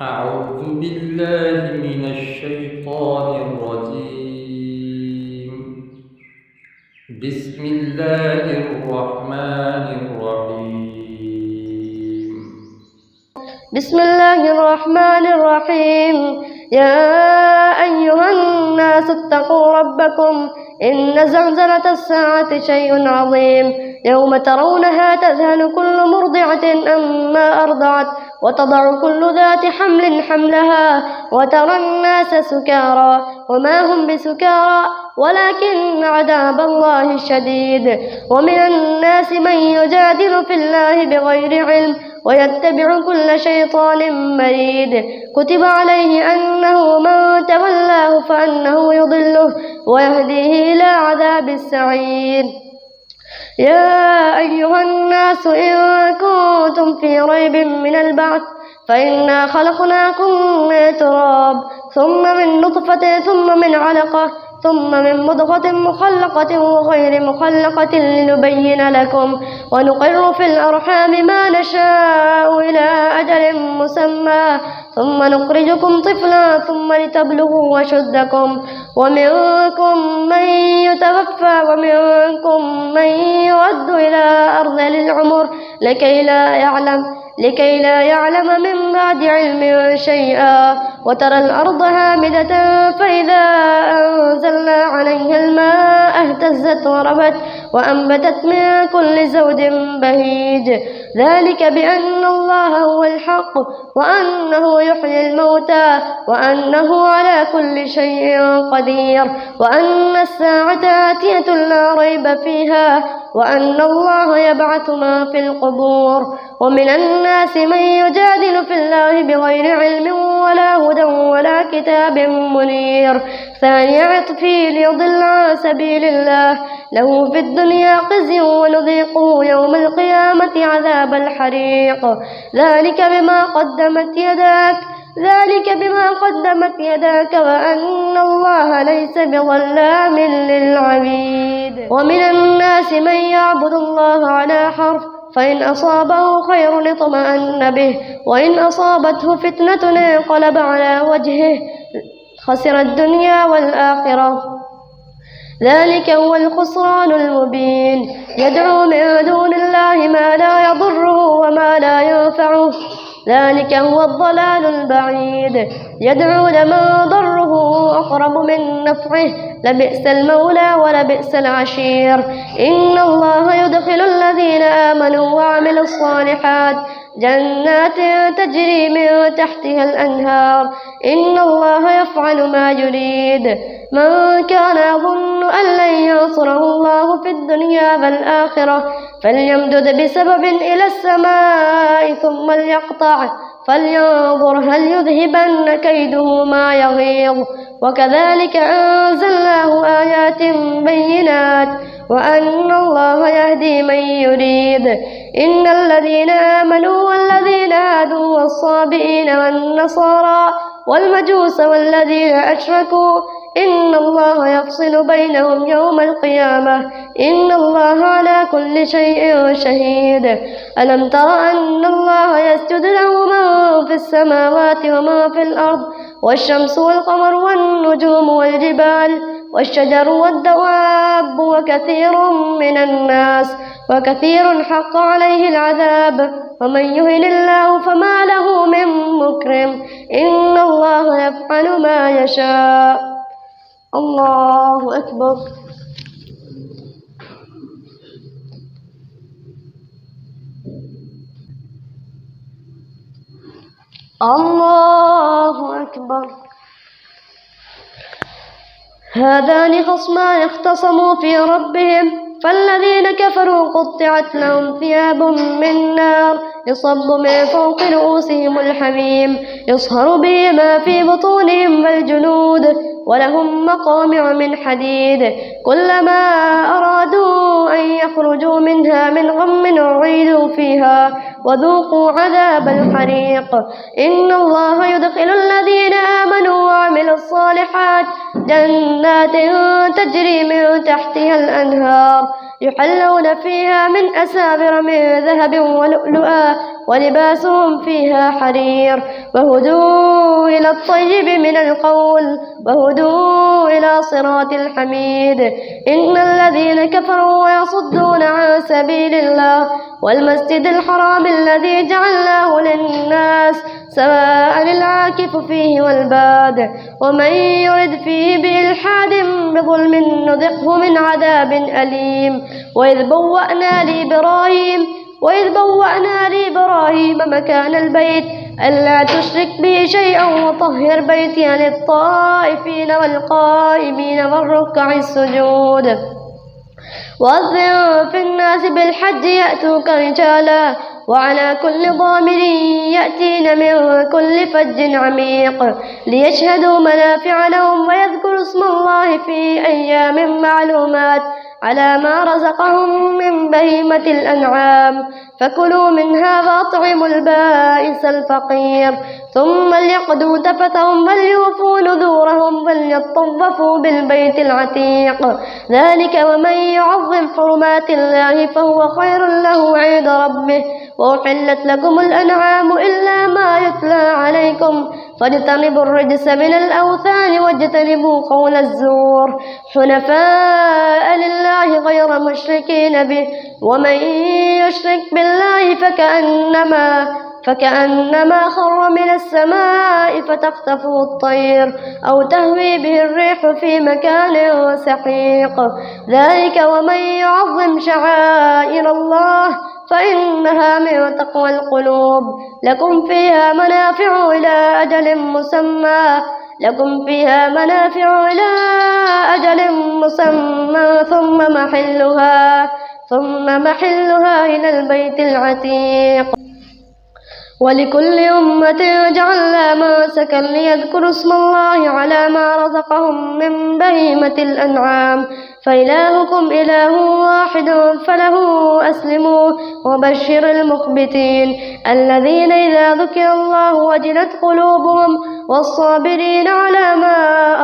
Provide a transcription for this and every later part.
أعوذ بالله من الشيطان الرجيم. بسم الله الرحمن الرحيم. بسم الله الرحمن الرحيم. يا أيها الناس اتقوا ربكم إن زلزلة الساعة شيء عظيم يوم ترونها تذهل كل مرضعة أما أرضعت وتضع كل ذات حمل حملها وترى الناس سكارى وما هم بسكارى ولكن عذاب الله شديد. ومن الناس من يجادل في الله بغير علم ويتبع كل شيطان مريد. كتب عليه أنه من تولاه فأنه يضله ويهديه إلى عذاب السعير. يا أيها الناس إن كنتم في ريب من البعث فإنا خلقناكم من تراب ثم من نطفة ثم من علقة ثم من مضغة مخلقة وغير مخلقة لنبين لكم ونقر في الأرحام ما نشاء إلى أجل مسمى ثم نخرجكم طفلا ثم لتبلغوا أشدكم ومنكم من يتوفى ومنكم من يرد إلى أرذل العمر لكي لا يعلم من بعد علم شيئا. وترى الأرض هامدة فإذا أنزلنا عليها الماء اهتزت وربت وأنبتت من كل زوج بهيج. ذلك بأن الله هو الحق وأنه يحيي الموتى وأنه على كل شيء قدير وأن الساعة آتية لا ريب فيها وأن الله يبعث ما في القبور. ومن الناس من يجادل في الله بغير علم ولا هدى ولا كتاب منير. ثاني عطفه ليضل عن سبيل الله له في الدنيا خزي ونذيقه يوم القيامة عذاب الحريق. ذلك بما قدمت يداك وأن الله ليس بظلام للعبيد. ومن الناس من يعبد الله على حرف فإن أصابه خير اطمأن به وإن أصابته فتنة انقلب على وجهه خسر الدنيا والآخرة. ذلك هو الخسران المبين. يدعو من دون الله ما لا يضره وما لا ينفعه ذلك هو الضلال البعيد. يدعو لمن ضره أقرب من نفعه لبئس المولى ولبئس العشير. إن الله يدخل الذين آمنوا وعملوا الصالحات جنات تجري من تحتها الأنهار إن الله يفعل ما يريد. من كان يظن أن لن ينصره الله في الدنيا والآخرة فليمدد بسبب إلى السماء ثم ليقطع فلينظر هل يذهبن كيده ما يغيظ. وكذلك أنزلناه آيات بينات وأن الله يهدي من يريد. إن الذين آمنوا والذين هادوا والصابئين والنصارى والمجوس والذين أشركوا إن الله يفصل بينهم يوم القيامة إن الله على كل شيء شهيد. ألم تر أن الله يسجد له من في السماوات وما في الأرض والشمس والقمر والنجوم والجبال والشجر والدواب وكثير من الناس وكثير حق عليه العذاب ومن يهن الله فما له من مكرم إن الله يفعل ما يشاء. الله أكبر. الله أكبر. هذان خصمان اختصموا في ربهم فالذين كفروا قطعت لهم ثياب من نار يصب من فوق رؤوسهم الحميم يصهر به ما في بطونهم والجلود ولهم مقامع من حديد كلما أرادوا أن يخرجوا منها من غم أعيدوا فيها وذوقوا عذاب الحريق. إن الله يدخل الذين آمنوا وعملوا الصالحات جنات تجري من تحتها الأنهار يحلون فيها من أساور من ذهب ولؤلؤا ولباسهم فيها حرير وهدوا إلى الطيب من القول وهدوا إلى صراط الحميد. إن الذين كفروا ويصدون عن سبيل الله والمسجد الحرام الذي جعلناه للناس سواء العاكف فيه والباد ومن يرد فيه بإلحاد بظلم نذقه من عذاب أليم. وإذ بوأنا لإبراهيم مكان البيت ألا تشرك بي شيئا وطهر بيتي للطائفين والقائمين والركع السجود. وأذن في الناس بالحج يأتوك رجالا وعلى كل ضامر يأتين من كل فج عميق ليشهدوا منافع لهم ويذكروا اسم الله في أيام معلومات على ما رزقهم من بهيمة الأنعام فكلوا منها وأطعموا البائس الفقير ثم ليقضوا تفثهم وليوفوا نذورهم وليطوفوا بالبيت العتيق. ذلك ومن يعظم حرمات الله فهو خير له عند ربه. وأحلت لكم الأنعام إلا ما يتلى عليكم فاجتنبوا الرجس من الأوثان واجتنبوا قول الزور حنفاء لله غير مشركين به ومن يشرك بالله فكأنما خر من السماء فتخطفه الطير أو تهوي به الريح في مكان سحيق. ذلك ومن يعظم شعائر الله فإنها من تقوى القلوب. لكم فيها منافع إلى أجل مسمى ثم محلها إلى البيت العتيق. ولكل أمة جعلنا منسكا ليذكروا اسم الله على ما رزقهم من بهيمة الأنعام فإلهكم إله واحد فله أسلموا. وبشر المخبتين الذين إذا ذكر الله وجلت قلوبهم والصابرين على ما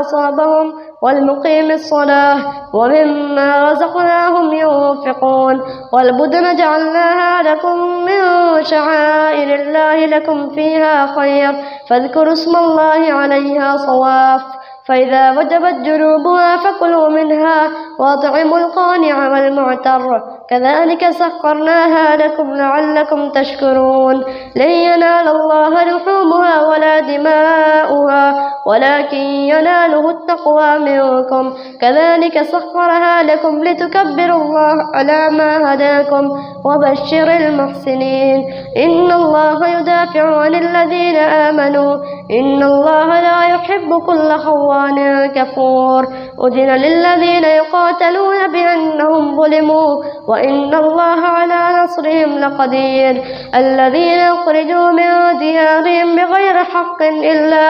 أصابهم والمقيم الصلاة ومما رزقناهم ينفقون. والبدن جعلناها لكم من شعائر الله لكم فيها خير فاذكروا اسم الله عليها صواف فإذا وجبت جنوبها فكلوا منها وأطعموا القانع والمعتر كذلك سخرناها لكم لعلكم تشكرون. لن ينال الله لحومها ولا دماؤها ولكن يناله التقوى منكم كذلك سخرها لكم لتكبروا الله على ما هداكم وبشر المحسنين. إن الله يدافع عن الذين آمنوا إن الله لا يحب كل خوان كفور. أذن للذين يقاتلون بأنهم ظلموا وإن الله على نصرهم لقدير. الذين يخرجوا من ديارهم بغير حق إلا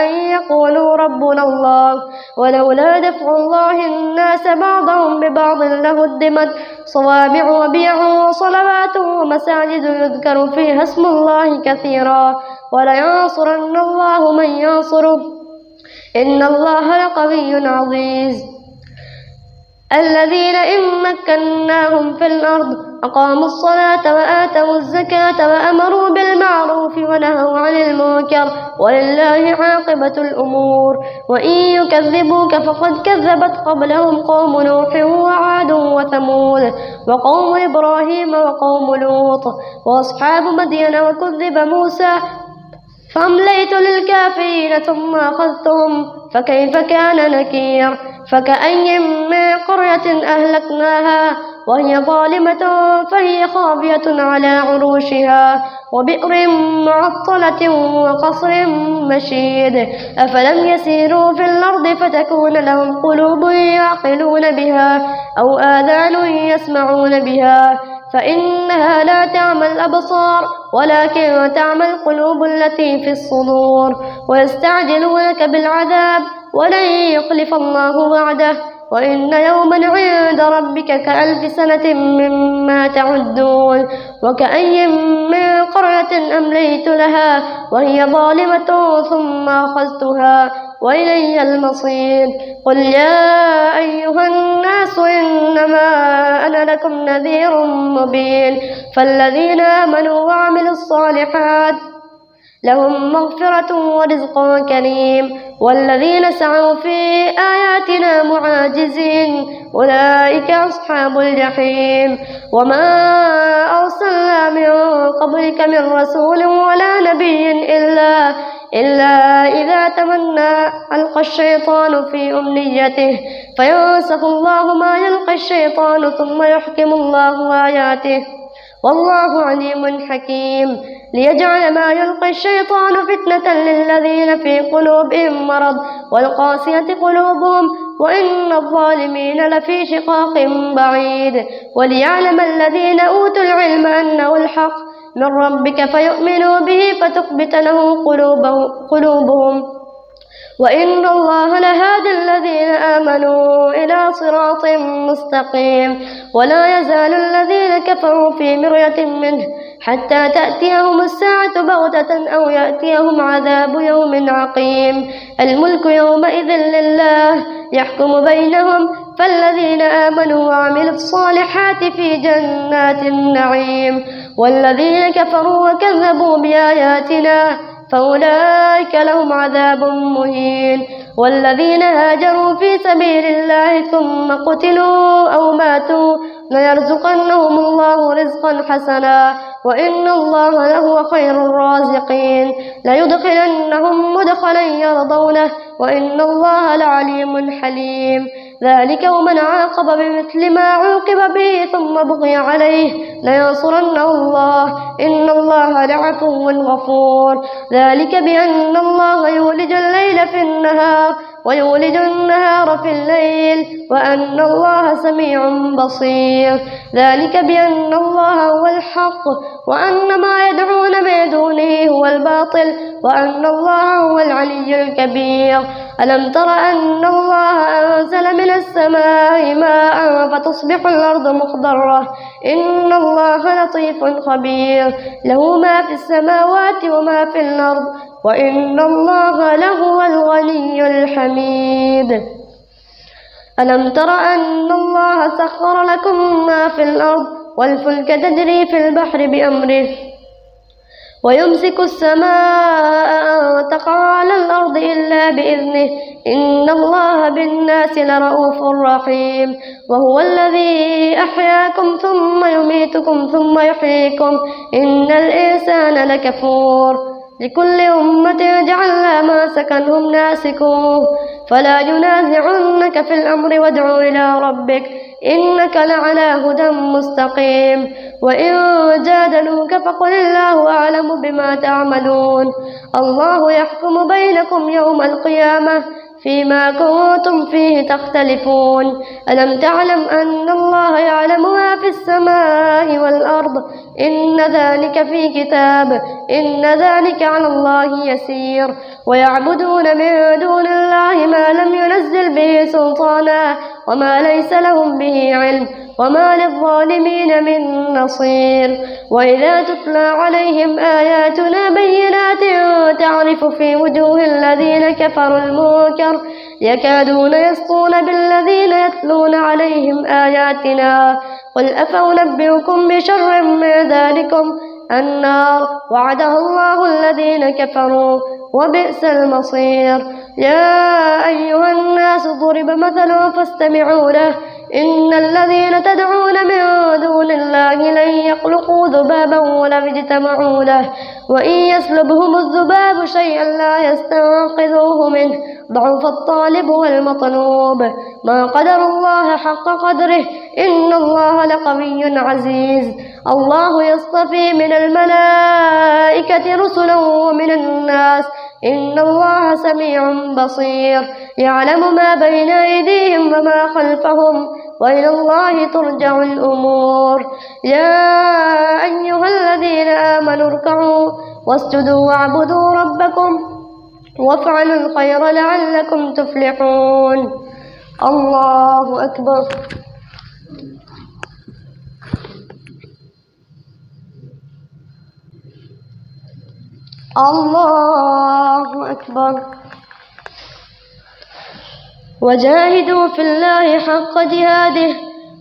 أن يقولوا ربنا الله ولولا دفع الله الناس بعضهم ببعض لهدمت صوامع وبيع وصلوات ومساجد يذكر فيها اسم الله كثيرا ولينصرن الله من ينصره إن الله لقوي عزيز. الذين إن مكناهم في الأرض أقاموا الصلاة وآتوا الزكاة وأمروا بالمعروف ونهوا عن المنكر ولله عاقبة الأمور. وإن يكذبوك فقد كذبت قبلهم قوم نوح وعاد وثمود وقوم إبراهيم وقوم لوط وأصحاب مدين وكذب موسى فأمليت للكافرين ثم أخذتهم فكيف كان نكير. فكأي من قرية أهلكناها وهي ظالمة فهي خاوية على عروشها وبئر معطلة وقصر مشيد. أفلم يسيروا في الأرض فتكون لهم قلوب يعقلون بها أو آذان يسمعون بها فإنها لا تعمى الأبصار ولكن تعمى القلوب التي في الصدور. ويستعجلونك بالعذاب ولن يخلف الله وعده وإن يوما عند ربك كألف سنة مما تعدون. وكأي من قرية أمليت لها وهي ظالمة ثم أخذتها وإلي المصير. قل يا أيها الناس إنما أنا لكم نذير مبين. فالذين آمنوا وعملوا الصالحات لهم مغفرة ورزق كريم، والذين سعوا في آياتنا معاجزين أولئك أصحاب الجحيم. وما أرسلنا من قبلك من رسول ولا نبي إلا إذا تمنى ألقى الشيطان في أمنيته فينسخ الله ما يلقى الشيطان ثم يحكم الله آياته والله عليم حكيم. ليجعل ما يلقي الشيطان فتنة للذين في قلوبهم مرض والقاسية قلوبهم وإن الظالمين لفي شقاق بعيد. وليعلم الذين أوتوا العلم أنه الحق من ربك فيؤمنوا به فتخبت له قلوبهم وإن الله لهادي الذين آمنوا إلى صراط مستقيم. ولا يزال الذين كفروا في مرية منه حتى تأتيهم الساعة بغتة أو يأتيهم عذاب يوم عقيم. الملك يومئذ لله يحكم بينهم. فالذين آمنوا وعملوا الصالحات في جنات النعيم، والذين كفروا وكذبوا بآياتنا فأولئك لهم عذاب مهين. والذين هاجروا في سبيل الله ثم قتلوا أو ماتوا ليرزقنهم الله رزقا حسنا وإن الله لهو خير الرازقين. ليدخلنهم مدخلا يرضونه وإن الله لعليم حليم. ذلك ومن عاقب بمثل ما عوقب به ثم بغي عليه لينصرنه الله إن الله لعفو غفور. ذلك بأن الله يولج الليل في النهار ويولج النهار في الليل وأن الله سميع بصير. ذلك بأن الله هو الحق وأن ما يدعون من دونه هو الباطل وأن الله هو العلي الكبير. ألم تر أن الله أنزل من السماء ماء فتصبح الأرض مخضرة إن الله لطيف خبير له ما في السماوات وما في الأرض وإن الله لهو الغني الحميد. ألم تر أن الله سخر لكم ما في الأرض والفلك تجري في البحر بأمره ويمسك السماء أن تقع على الأرض إلا بإذنه إن الله بالناس لرؤوف رحيم. وهو الذي أحياكم ثم يميتكم ثم يحييكم إن الإنسان لكفور. لكل أمة جعلنا ما سكنهم ناسكوه فلا ينازعنك في الأمر وادع إلى ربك إنك لعلى هدى مستقيم. وإن جادلوك فقل الله أعلم بما تعملون. الله يحكم بينكم يوم القيامة فيما كنتم فيه تختلفون. ألم تعلم أن الله يعلم ما في السماء والأرض إن ذلك في كتاب إن ذلك على الله يسير. ويعبدون من دون الله ما لم ينزل به سلطانا وما ليس لهم به علم وما للظالمين من نصير. وإذا تتلى عليهم آياتنا بينات تعرف في وجوه الذين كفروا المنكر يكادون يسطون بالذين يتلون عليهم آياتنا. قل أفأنبئكم بشر من ذلكم النار وعدها الله الذين كفروا وبئس المصير. يا أيها الناس ضرب مثل فاستمعوا له إن الذين تدعون من دون الله لن يخلقوا ذبابا ولو اجتمعوا له وإن يسلبهم الذباب شيئا لا يستنقذوه منه ضعف الطالب والمطلوب. ما قدر الله حق قدره إن الله لقوي عزيز. الله يصطفي من الملائكة رسلا ومن الناس إن الله سميع بصير. يعلم ما بين أيديهم وما خلفهم وإلى الله ترجع الأمور. يا أيها الذين آمنوا اركعوا واسجدوا واعبدوا ربكم وافعلوا الخير لعلكم تفلحون. الله أكبر. الله أكبر. وجاهدوا في الله حق جهاده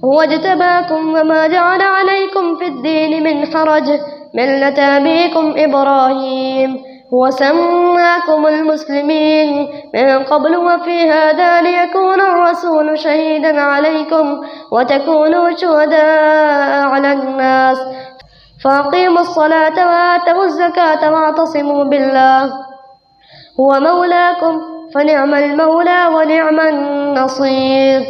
هو اجتباكم وما جعل عليكم في الدين من حرج ملة أبيكم إبراهيم هو سماكم المسلمين من قبل وفي هذا ليكون الرسول شهيدا عليكم وتكونوا شهداء على الناس فأقيموا الصلاة وآتوا الزكاة واعتصموا بالله هو مولاكم فنعم المولى ونعم النصير.